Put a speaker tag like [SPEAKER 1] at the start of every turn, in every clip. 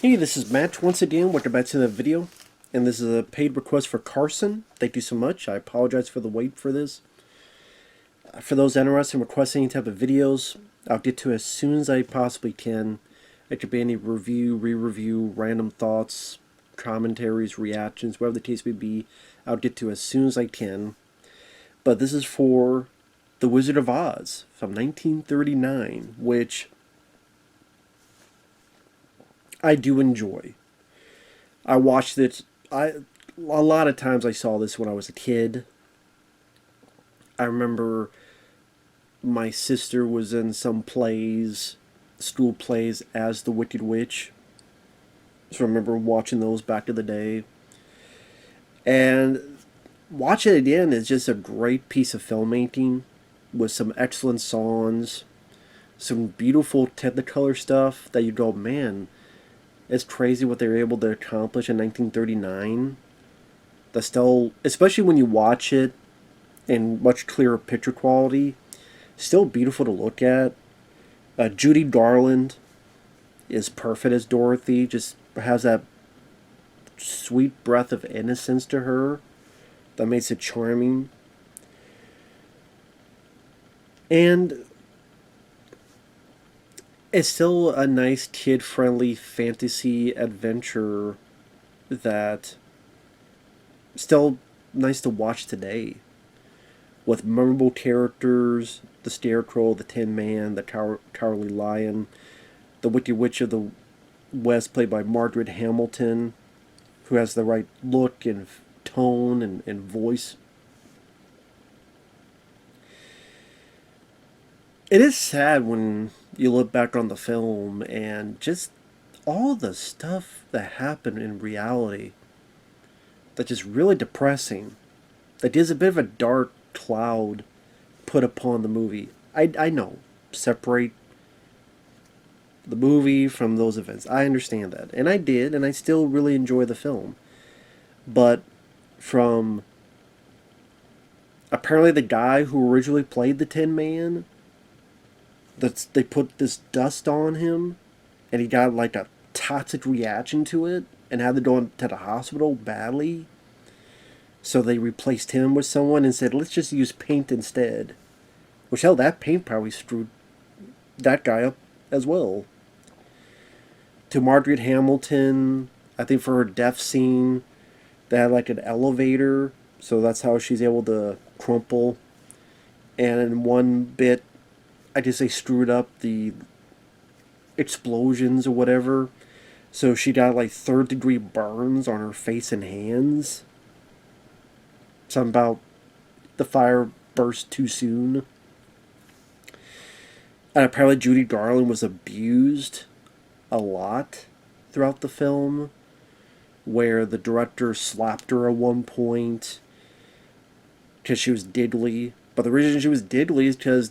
[SPEAKER 1] Hey, this is Matt once again. Welcome back to the video. And this is a paid request for Carson. Thank you so much. I apologize for the wait for this. For those interested in requesting any type of videos, I'll get to it as soon as I possibly can. It could be any review, re-review, random thoughts, commentaries, reactions, whatever the case may be. I'll get to it as soon as I can. But this is for The Wizard of Oz from 1939, which I do enjoy. I watched it. A lot of times I saw this when I was a kid. I remember my sister was in some plays, school plays as the Wicked Witch. So I remember watching those back in the day. And watching it again is just a great piece of filmmaking with some excellent songs, some beautiful Technicolor stuff that you go, man, it's crazy what they were able to accomplish in 1939. That's still, especially when you watch it in much clearer picture quality, still beautiful to look at. Judy Garland is perfect as Dorothy, just has that sweet breath of innocence to her that makes it charming. And it's still a nice kid-friendly fantasy adventure that still nice to watch today. With memorable characters, the Scarecrow, the Tin Man, the Cowardly Lion, the Wicked Witch of the West, played by Margaret Hamilton, who has the right look and tone and voice. It is sad when you look back on the film and just all the stuff that happened in reality that's just really depressing. That is a bit of a dark cloud put upon the movie. I know. Separate the movie from those events. I understand that. And I did, and I still really enjoy the film. But from apparently the guy who originally played the Tin Man, they put this dust on him, and he got like a toxic reaction to it, and had to go to the hospital badly. So they replaced him with someone and said, let's just use paint instead. Which, hell, that paint probably screwed that guy up as well. To Margaret Hamilton, I think for her death scene, they had like an elevator, so that's how she's able to crumple. And in one bit, I guess they screwed up the explosions or whatever. So she got like third degree burns on her face and hands. Something about the fire burst too soon. And apparently Judy Garland was abused a lot throughout the film, where the director slapped her at one point because she was diddly. But the reason she was diddly is because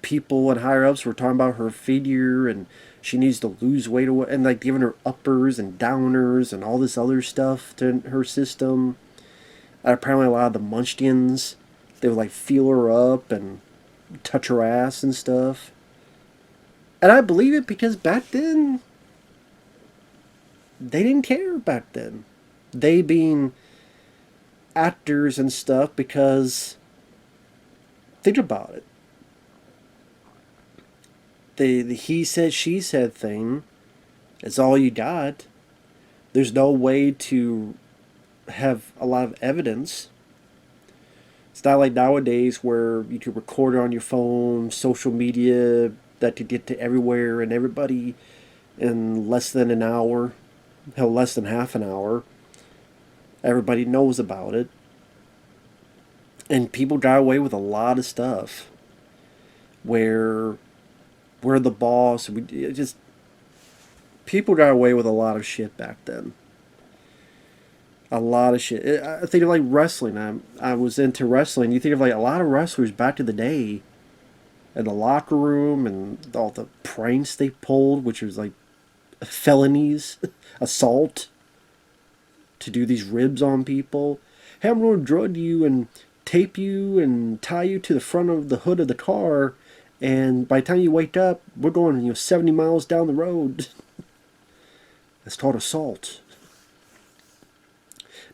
[SPEAKER 1] people and higher ups were talking about her figure and she needs to lose weight and like giving her uppers and downers and all this other stuff to her system. And apparently a lot of the Munchkins, they would like feel her up and touch her ass and stuff. And I believe it because back then, they didn't care back then. They being actors and stuff, because think about it. The he said, she said thing is all you got. There's no way to have a lot of evidence. It's not like nowadays where you can record it on your phone, social media that could get to everywhere and everybody in less than an hour, hell, less than half an hour. Everybody knows about it. And people got away with a lot of stuff where we're the boss. People got away with a lot of shit back then. A lot of shit. I think of like wrestling. I was into wrestling. You think of like a lot of wrestlers back in the day in the locker room and all the pranks they pulled, which was like felonies, assault, to do these ribs on people. Hey, I'm going to drug you and tape you and tie you to the front of the hood of the car, and by the time you wake up, we're going 70 miles down the road. It's called assault.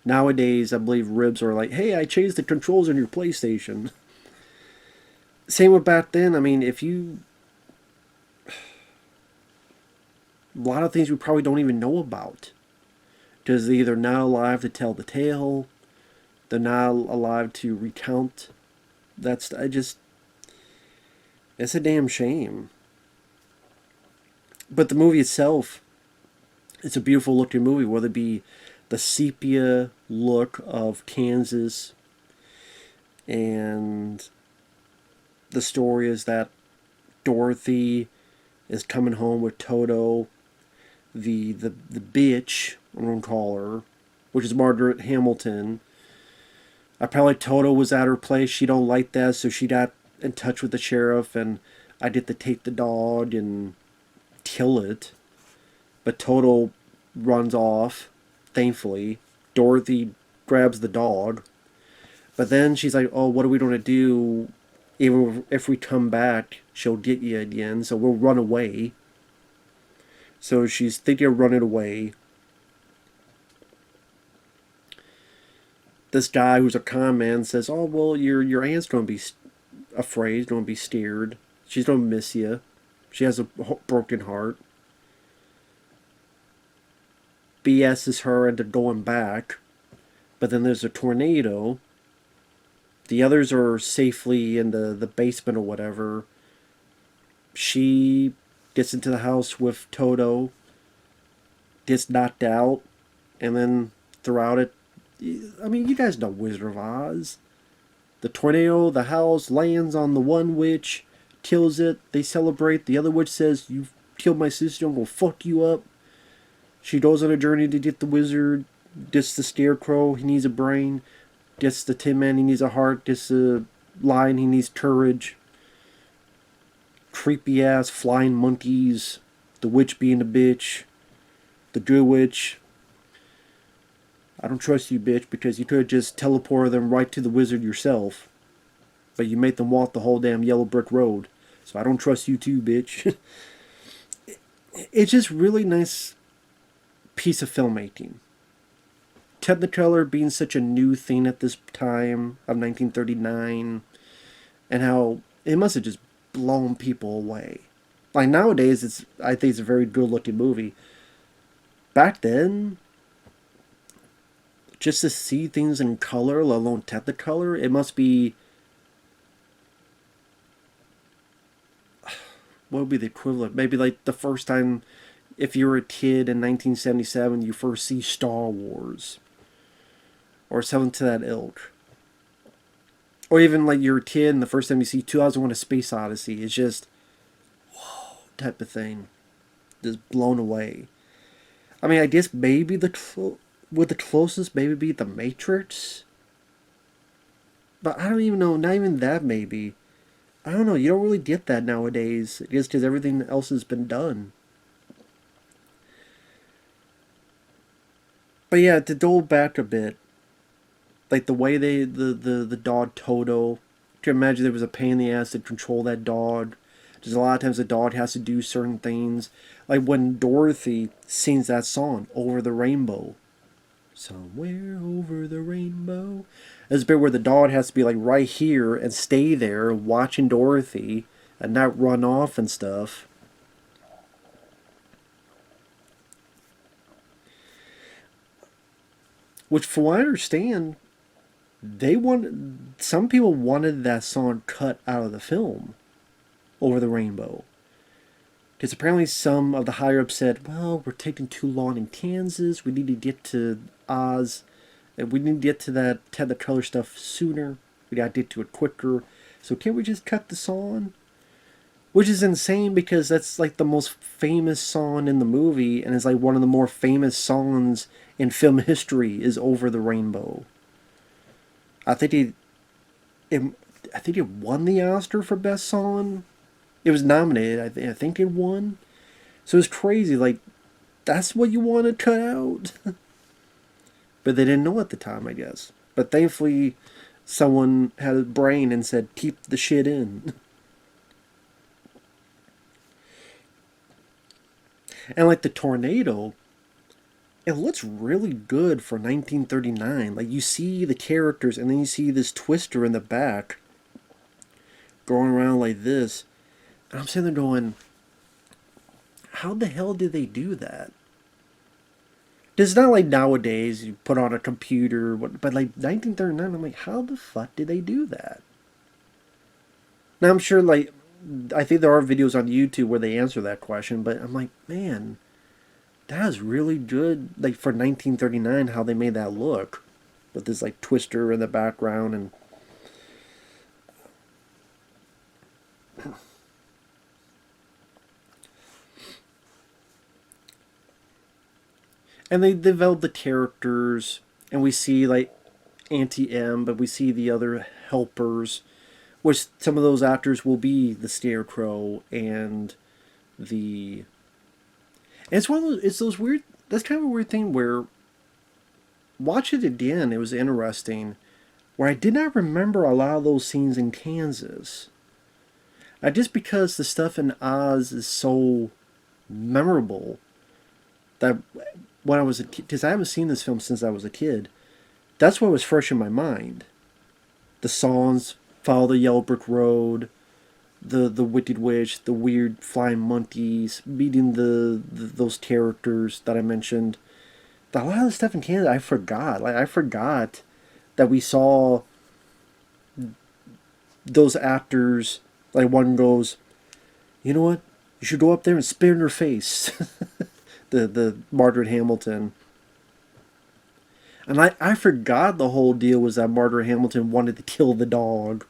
[SPEAKER 1] Nowadays, I believe ribs are like, hey, I changed the controls on your PlayStation. Same with back then. I mean, if you... A lot of things we probably don't even know about. Because they're either not alive to tell the tale, they're not alive to recount. It's a damn shame. But the movie itself, it's a beautiful looking movie, whether it be the sepia look of Kansas, and the story is that Dorothy is coming home with Toto, the bitch, I'm gonna call her, which is Margaret Hamilton. Apparently Toto was at her place. She don't like that, so she got in touch with the sheriff, and I get to take the dog and kill it. But Toto runs off, thankfully. Dorothy grabs the dog. But then she's like, oh, what are we going to do? Even if we come back, she'll get you again, so we'll run away. So she's thinking of running away. This guy who's a con man says, oh, well, your aunt's going to be afraid, going to be scared. She's going to miss you. She has a broken heart. BS's her into going back. But then there's a tornado. The others are safely in the basement or whatever. She gets into the house with Toto, gets knocked out, and then throughout it, I mean, you guys know Wizard of Oz. The tornado, the house lands on the one witch, kills it, they celebrate. The other witch says, you killed my sister, I'm gonna fuck you up. She goes on a journey to get the wizard, gets the scarecrow, he needs a brain. Gets the Tin Man, he needs a heart. Gets the lion, he needs courage. Creepy ass flying monkeys. The witch being a bitch. The good witch. I don't trust you, bitch, because you could have just teleported them right to the wizard yourself. But you made them walk the whole damn yellow brick road. So I don't trust you too, bitch. It's just really nice piece of filmmaking. Technicolor being such a new thing at this time of 1939, and how it must have just blown people away. Like nowadays, I think it's a very good looking movie. Back then, just to see things in color, let alone Technicolor, it must be, what would be the equivalent? Maybe like the first time, if you were a kid in 1977, you first see Star Wars. Or something to that ilk. Or even like you're a kid and the first time you see 2001: A Space Odyssey, it's just, whoa, type of thing. Just blown away. I mean, I guess maybe would the closest maybe be The Matrix? But I don't even know, not even that maybe. I don't know, you don't really get that nowadays. I guess because everything else has been done. But yeah, to go back a bit, like the way the dog Toto, to imagine there was a pain in the ass to control that dog. There's a lot of times the dog has to do certain things. Like when Dorothy sings that song, Over the Rainbow. Somewhere over the rainbow. There's a bit where the dog has to be like right here and stay there watching Dorothy and not run off and stuff. Which, from what I understand, some people wanted that song cut out of the film, Over the Rainbow. Because apparently some of the higher ups said, well, we're taking too long in Kansas, we need to get to Oz, and we need to get to that Technicolor stuff sooner, we gotta get to it quicker, so can't we just cut the song? Which is insane because that's like the most famous song in the movie, and it's like one of the more famous songs in film history is Over the Rainbow. I think it won the Oscar for Best Song. It was nominated. I think it won. So it's crazy. Like, that's what you want to cut out. But they didn't know at the time, I guess. But thankfully, someone had a brain and said, keep the shit in. And like the tornado, it looks really good for 1939. Like, you see the characters, and then you see this twister in the back going around like this. And I'm sitting there going, how the hell did they do that? It's not like nowadays you put on a computer, but like 1939, I'm like, how the fuck did they do that? Now I'm sure, like, I think there are videos on YouTube where they answer that question, but I'm like, man, that is really good, like for 1939, how they made that look, with this like twister in the background and they develop the characters, and we see like Auntie M, but we see the other helpers, which some of those actors will be the Scarecrow and the. And it's one of those. It's those weird. That's kind of a weird thing where watch it again. It was interesting, where I did not remember a lot of those scenes in Kansas. Just because the stuff in Oz is so memorable that when I was a kid, because I haven't seen this film since I was a kid, that's what was fresh in my mind. The songs, Follow the Yellow Brick Road, the Wicked Witch, the weird flying monkeys, meeting those characters that I mentioned. A lot of the stuff in Canada I forgot. Like, I forgot that we saw those actors. Like, one goes, you know what? You should go up there and spit in her face. the Margaret Hamilton. And I forgot the whole deal was that Margaret Hamilton wanted to kill the dog.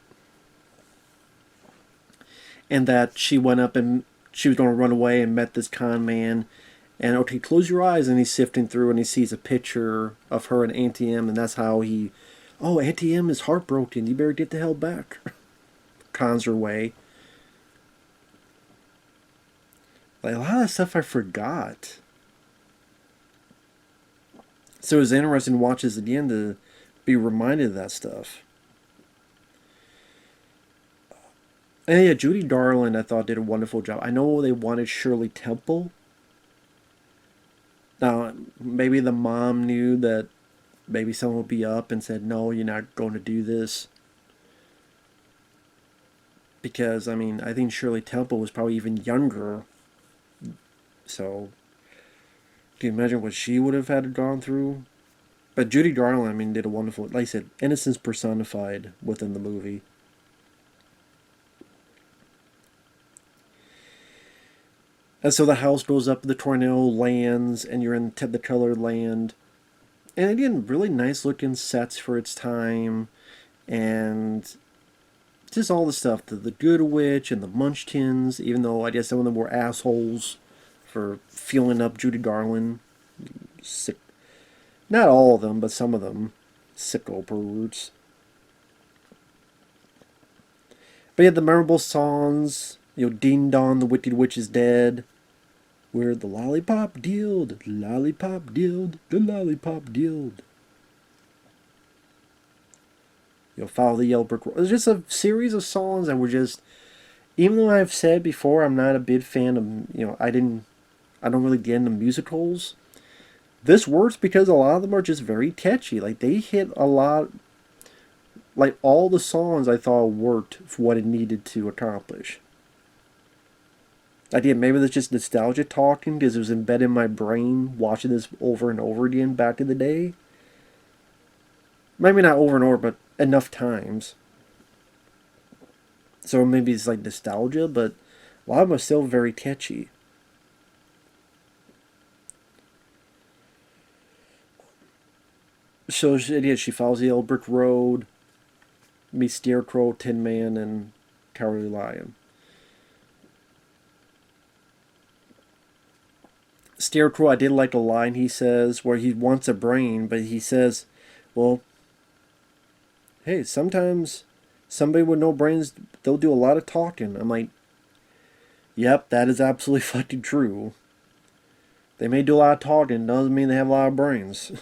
[SPEAKER 1] And that she went up and she was going to run away and met this con man. And okay, close your eyes. And he's sifting through and he sees a picture of her and Auntie M. And that's how he, oh, Auntie M is heartbroken. You better get the hell back. Cons her way. Like, a lot of that stuff I forgot. So it was interesting to watch this again to be reminded of that stuff. And yeah, Judy Garland, I thought, did a wonderful job. I know they wanted Shirley Temple. Now, maybe the mom knew that maybe someone would be up and said, no, you're not going to do this. Because, I mean, I think Shirley Temple was probably even younger. So, can you imagine what she would have had gone through? But Judy Garland, I mean, did a wonderful, like I said, innocence personified within the movie. And so the house goes up, the tornado lands, and you're in the colored land. And again, really nice looking sets for its time. And just all the stuff. The Good Witch and the Munchkins, even though I guess some of them were assholes for feeling up Judy Garland. Sick. Not all of them, but some of them. Sicko perverts. But yeah, the memorable songs. You know, Ding Dong, the Wicked Witch is dead. Where the lollipop dealed, lollipop dealed, the lollipop dealed. You know, Follow the Yellow Brick Road. It's just a series of songs that were just, even though I've said before I'm not a big fan of, you know, I don't really get into musicals. This works because a lot of them are just very catchy. Like, they hit a lot, like, all the songs I thought worked for what it needed to accomplish. Again, maybe that's just nostalgia talking because it was embedded in my brain watching this over and over again back in the day. Maybe not over and over, but enough times. So maybe it's like nostalgia, but a lot of them are still very catchy. So she follows the Yellow Brick Road, meets Scarecrow, Tin Man, and Cowardly Lion. Scarecrow, I did like a line he says where he wants a brain, but he says, well, hey, sometimes somebody with no brains, they'll do a lot of talking. I'm like, yep, that is absolutely fucking true. They may do a lot of talking, doesn't mean they have a lot of brains.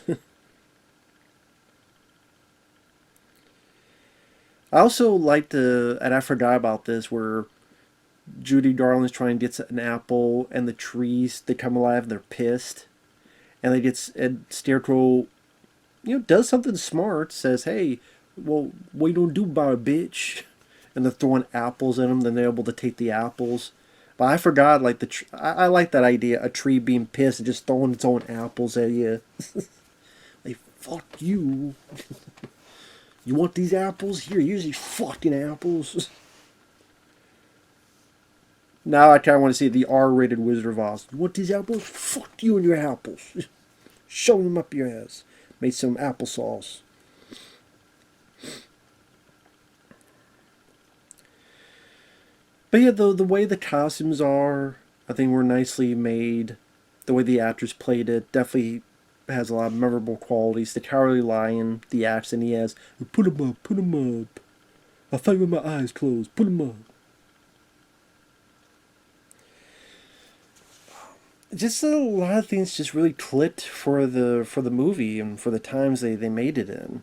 [SPEAKER 1] I also like and I forgot about this, where Judy Garland's trying to get an apple, and the trees, they come alive and they're pissed. and and Scarecrow, does something smart. Says, "Hey, well, what you gonna do about it, bitch?" And they're throwing apples at him. Then they're able to take the apples. But I forgot, like I like that idea. A tree being pissed and just throwing its own apples at you. Like, fuck you. You want these apples? Here, use these fucking apples. Now I kind of want to see the R-rated Wizard of Oz. You want these apples? Fuck you and your apples. Shove them up your ass. Made some applesauce. But yeah, the way the costumes are, I think were nicely made. The way the actors played it definitely has a lot of memorable qualities. The Cowardly Lion, the accent he has. Put him up, put him up. I fight with my eyes closed. Put him up. Just a lot of things just really clicked for the movie and for the times they made it in.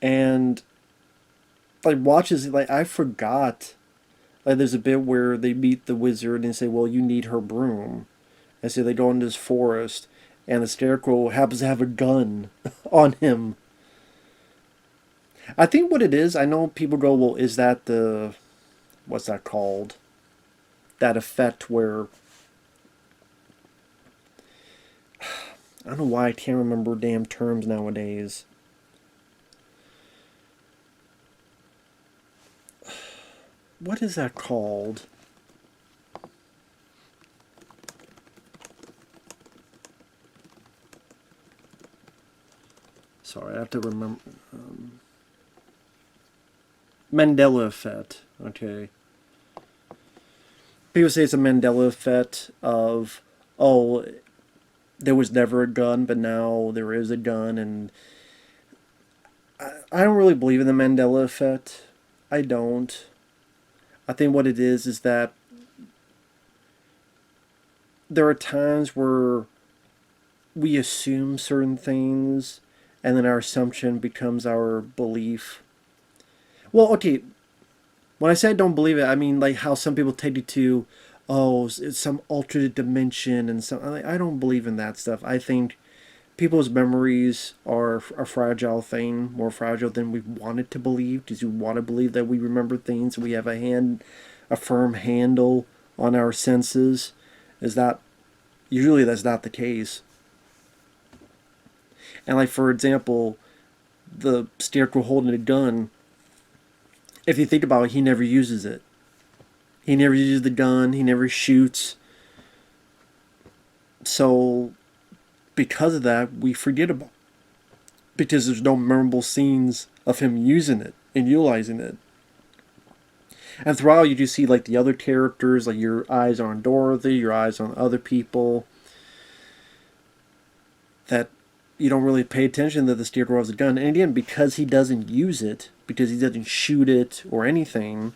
[SPEAKER 1] And like watches like I forgot, like there's a bit where they meet the wizard and say, well, you need her broom. And so they go into this forest and the Scarecrow happens to have a gun on him. I think what it is, I know people go, well, is that what's that called? That effect where, I don't know why I can't remember damn terms nowadays. What is that called? Sorry, I have to remember. Mandela effect. Okay. People say it's a Mandela effect of, oh, there was never a gun, but now there is a gun, and I don't really believe in the Mandela effect. I don't. I think what it is that there are times where we assume certain things, and then our assumption becomes our belief. Well, okay, when I say I don't believe it, I mean like how some people take it to, oh, it's some alternate dimension and some. I don't believe in that stuff. I think people's memories are a fragile thing, more fragile than we want it to believe. Because we want to believe that we remember things, we have a firm handle on our senses. Is that usually that's not the case? And like for example, the Scarecrow holding a gun. If you think about it, he never uses it. He never uses the gun. He never shoots. So, because of that, we forget about it. Because there's no memorable scenes of him using it and utilizing it. And throughout, you do see like the other characters, like your eyes on Dorothy, your eyes on other people, that you don't really pay attention that the Scarecrow has a gun. And again, because he doesn't use it, because he doesn't shoot it or anything,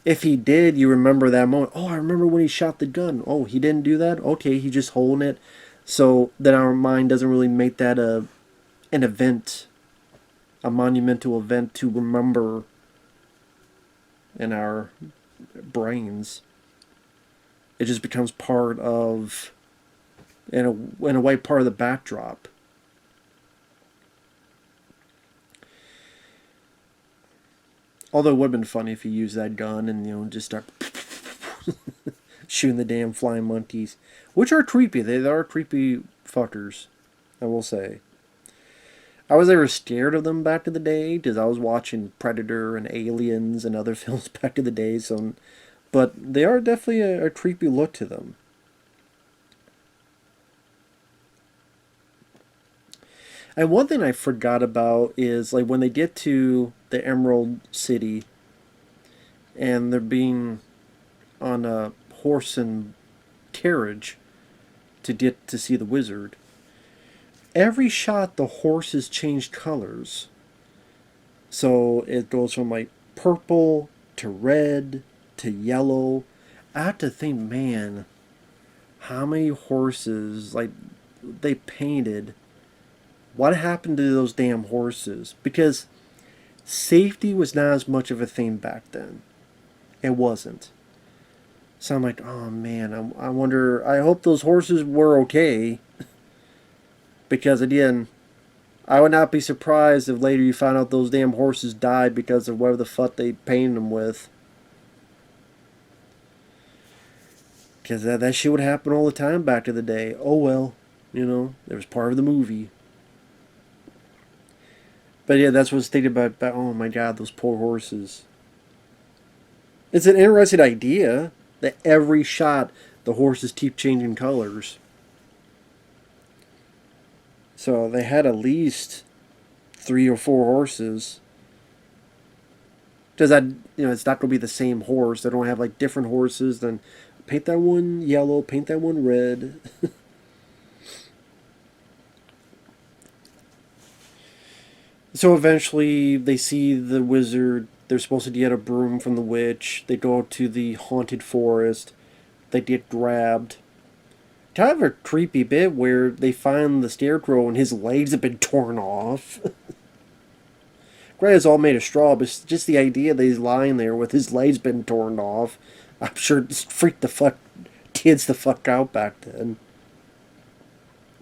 [SPEAKER 1] if he did, you remember that moment. Oh, I remember when he shot the gun. Oh, he didn't do that? Okay, he just holding it. So then our mind doesn't really make that an event, a monumental event to remember in our brains. It just becomes part of, in a way, part of the backdrop. Although it would have been funny if he used that gun and, just start shooting the damn flying monkeys. Which are creepy. They are creepy fuckers, I will say. I was ever scared of them back in the day because I was watching Predator and Aliens and other films back in the day. But they are definitely a creepy look to them. And one thing I forgot about is like when they get to the Emerald City and they're being on a horse and carriage to get to see the wizard. Every shot the horses change colors. So it goes from like purple to red to yellow. I have to think, man, how many horses like they painted. What happened to those damn horses? Because safety was not as much of a thing back then. It wasn't. So I'm like, oh man, I wonder. I hope those horses were okay, because again, I would not be surprised if later you found out those damn horses died because of whatever the fuck they painted them with. Because that shit would happen all the time back in the day. Oh well, it was part of the movie. But yeah, that's what's thinking about. Oh my god, those poor horses. It's an interesting idea that every shot the horses keep changing colors. So they had at least 3 or 4 horses. Does that it's not gonna be the same horse. They don't have like different horses. Then paint that one yellow, paint that one red. So eventually they see the wizard. They're supposed to get a broom from the witch. They go to the haunted forest. They get grabbed. Kind of a creepy bit where they find the scarecrow and his legs have been torn off. Granted, it's all made of straw, but it's just the idea that he's lying there with his legs been torn off. I'm sure it freaked the fuck kids the fuck out back then.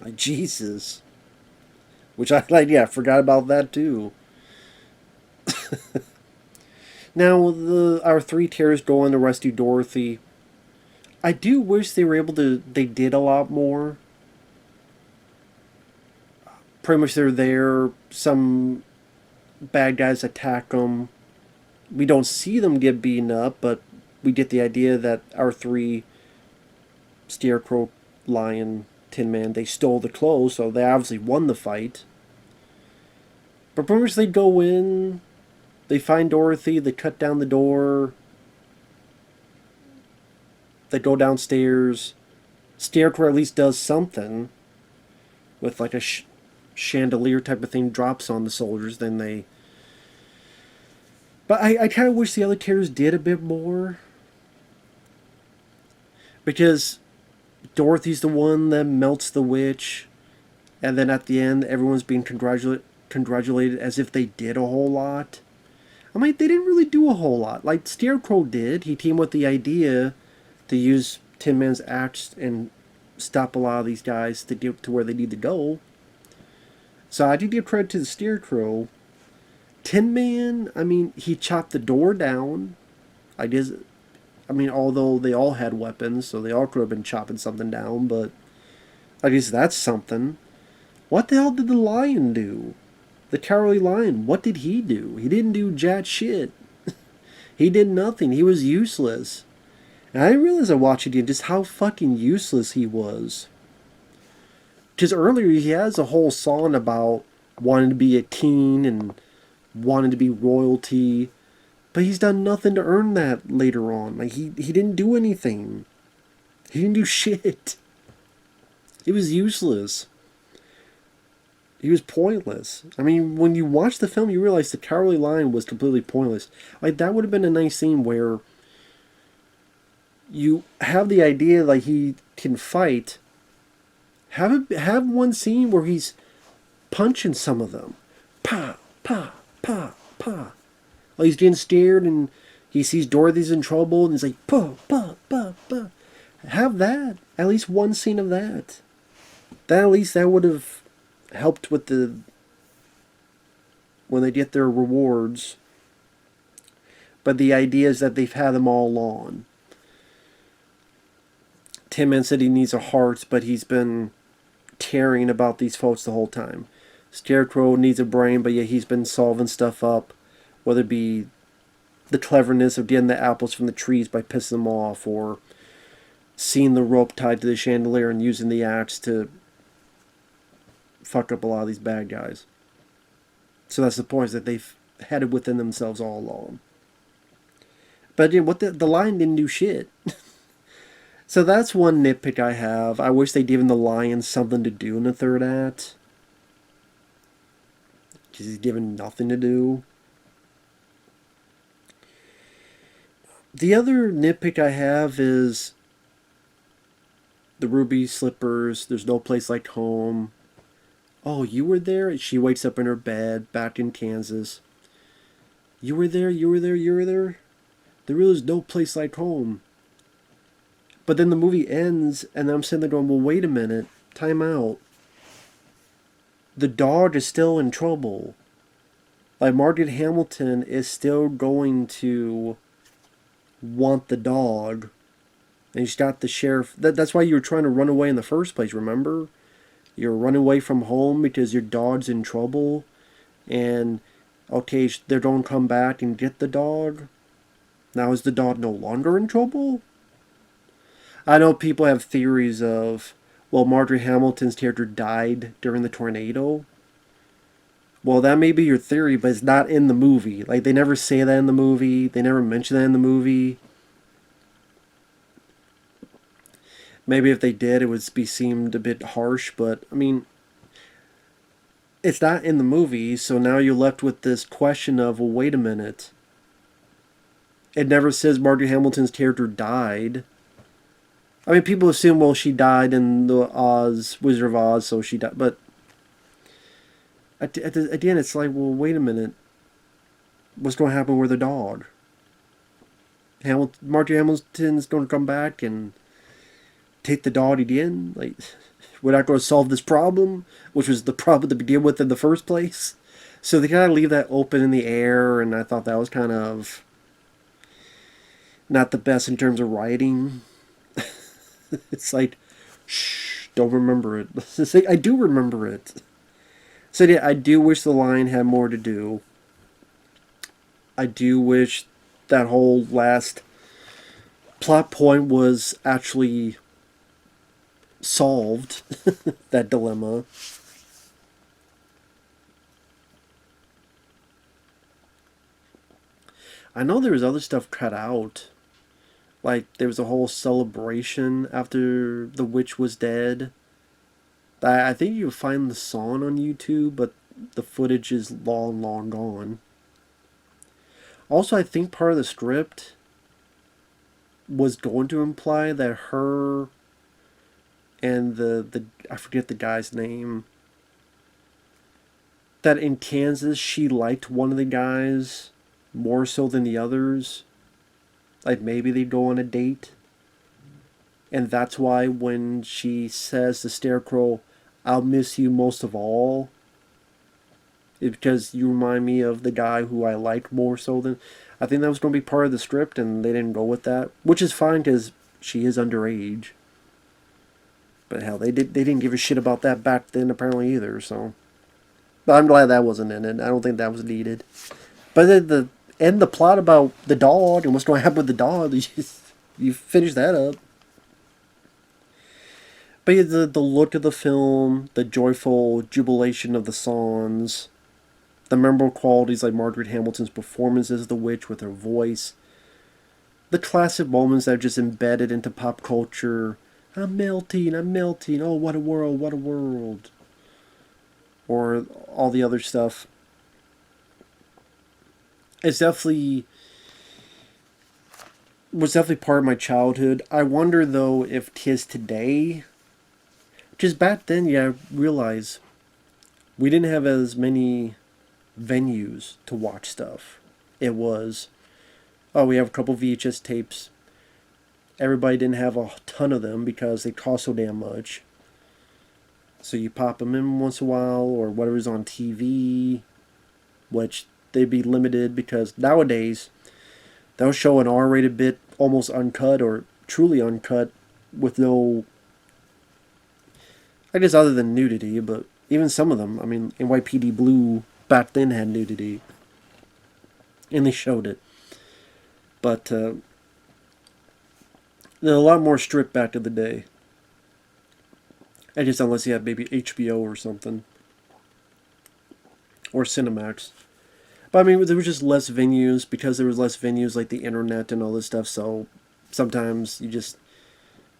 [SPEAKER 1] Like, Jesus. Which I forgot about that too. Now, our 3 tiers go on to rescue Dorothy. I do wish they did a lot more. Pretty much they're there, some bad guys attack them. We don't see them get beaten up, but we get the idea that our 3 Scarecrow, Lion, Tin Man, they stole the clothes, so they obviously won the fight. But pretty much they go in, they find Dorothy, they cut down the door, they go downstairs. Scarecrow at least does something with like a chandelier type of thing, drops on the soldiers, then they... But I kind of wish the other characters did a bit more. Because Dorothy's the one that melts the witch, and then at the end, everyone's being congratulated as if they did a whole lot. I mean, they didn't really do a whole lot. Like, Scarecrow did. He came with the idea to use Tin Man's axe and stop a lot of these guys to get to where they need to go. So I do give credit to the Scarecrow. Tin Man, I mean, he chopped the door down. Although they all had weapons, so they all could have been chopping something down, but I guess that's something. What the hell did the lion do? The cowardly lion, what did he do? He didn't do jack shit. He did nothing. He was useless. And I didn't realize I watched it again just how fucking useless he was. Because earlier he has a whole song about wanting to be a king and wanting to be royalty. But he's done nothing to earn that later on. Like, he didn't do anything. He didn't do shit. It was useless. He was pointless. I mean, when you watch the film, you realize the Cowardly Lion was completely pointless. Like, that would have been a nice scene where you have the idea like he can fight. Have one scene where he's punching some of them. Pa, pa, pa, pa. Like he's getting scared and he sees Dorothy's in trouble and he's like, pa, pa, pa, pa. Have that. At least one scene of that. At least that would have helped with when they get their rewards. But the idea is that they've had them all along. Tin Man said he needs a heart, but he's been caring about these folks the whole time. Scarecrow needs a brain, but yeah, he's been solving stuff up. Whether it be the cleverness of getting the apples from the trees by pissing them off, or seeing the rope tied to the chandelier and using the axe to fuck up a lot of these bad guys. So that's the point, is that they've had it within themselves all along. But yeah, the lion didn't do shit. So that's one nitpick I have. I wish they'd given the lion something to do in the third act. Because he's given nothing to do. The other nitpick I have is the ruby slippers. There's no place like home. Oh, you were there? She wakes up in her bed back in Kansas. You were there, you were there, you were there? There really is no place like home. But then the movie ends, and I'm sitting there going, well, wait a minute, time out. The dog is still in trouble. Like, Margaret Hamilton is still going to want the dog. And she's got the sheriff. That's why you were trying to run away in the first place, remember? You're running away from home because your dog's in trouble. And, okay, they don't come back and get the dog. Now is the dog no longer in trouble? I know people have theories of, well, Marjorie Hamilton's character died during the tornado. Well, that may be your theory, but it's not in the movie. Like, they never say that in the movie. They never mention that in the movie. Maybe if they did, it would be seemed a bit harsh, but, I mean, it's not in the movie, so now you're left with this question of, well, wait a minute. It never says Margaret Hamilton's character died. I mean, people assume, well, she died in the Wizard of Oz, so she died. But at the end, it's like, well, wait a minute. What's going to happen with the dog? Margaret Hamilton's going to come back and take the dog again? Like, we're not going to solve this problem, which was the problem to begin with in the first place. So they kind of leave that open in the air, and I thought that was kind of not the best in terms of writing. It's like, shh, don't remember it. It's like, I do remember it. So yeah, I do wish the line had more to do. I do wish that whole last plot point was actually solved. That dilemma. I know there was other stuff cut out. Like, there was a whole celebration after the witch was dead. I think you can find the song on YouTube, but the footage is long, long gone. Also, I think part of the script was going to imply that her and the I forget the guy's name, that in Kansas she liked one of the guys more so than the others. Like, maybe they'd go on a date. And that's why when she says to Scarecrow, I'll miss you most of all, it's because you remind me of the guy who I like more so than... I think that was going to be part of the script, and they didn't go with that. Which is fine, because she is underage. But hell, they didn't give a shit about that back then, apparently, either, so... But I'm glad that wasn't in it. I don't think that was needed. But the end the plot about the dog and what's going to happen with the dog, you finish that up. But yeah, the look of the film, the joyful jubilation of the songs, the memorable qualities like Margaret Hamilton's performance as the witch with her voice, the classic moments that are just embedded into pop culture. I'm melting, oh, what a world, what a world. Or all the other stuff. It's definitely... was definitely part of my childhood. I wonder, though, if 'tis today... Because back then, yeah, I realize we didn't have as many venues to watch stuff. It was, oh, we have a couple VHS tapes. Everybody didn't have a ton of them because they cost so damn much. So you pop them in once in a while, or whatever's on TV, which they'd be limited because nowadays they'll show an R-rated bit almost uncut or truly uncut with no... I guess other than nudity, but even some of them, I mean, NYPD Blue back then had nudity. And they showed it. But, they're a lot more strict back in the day. I guess unless you had maybe HBO or something. Or Cinemax. But I mean, there was just less venues, because there was less venues like the internet and all this stuff, so sometimes you just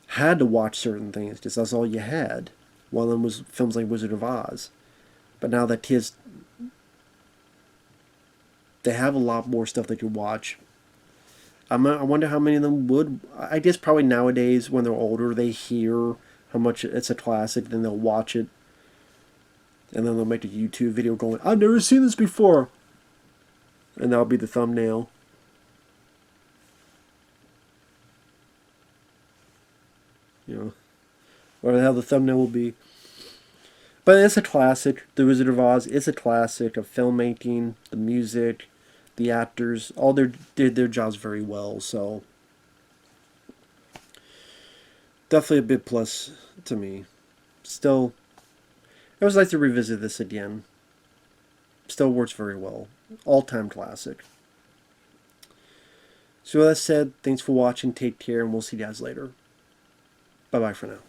[SPEAKER 1] had to watch certain things, because that's all you had. One of them was films like Wizard of Oz. But now that kids, they have a lot more stuff they could watch. I wonder how many of them would. I guess probably nowadays, when they're older, they hear how much it's a classic, then they'll watch it. And then they'll make a YouTube video going, I've never seen this before. And that'll be the thumbnail. or how the thumbnail will be. But it's a classic. The Wizard of Oz is a classic of filmmaking, the music, the actors. All did their jobs very well. So definitely a big plus to me. Still, I always like to revisit this again. Still works very well. All-time classic. So with that said, thanks for watching. Take care, and we'll see you guys later. Bye-bye for now.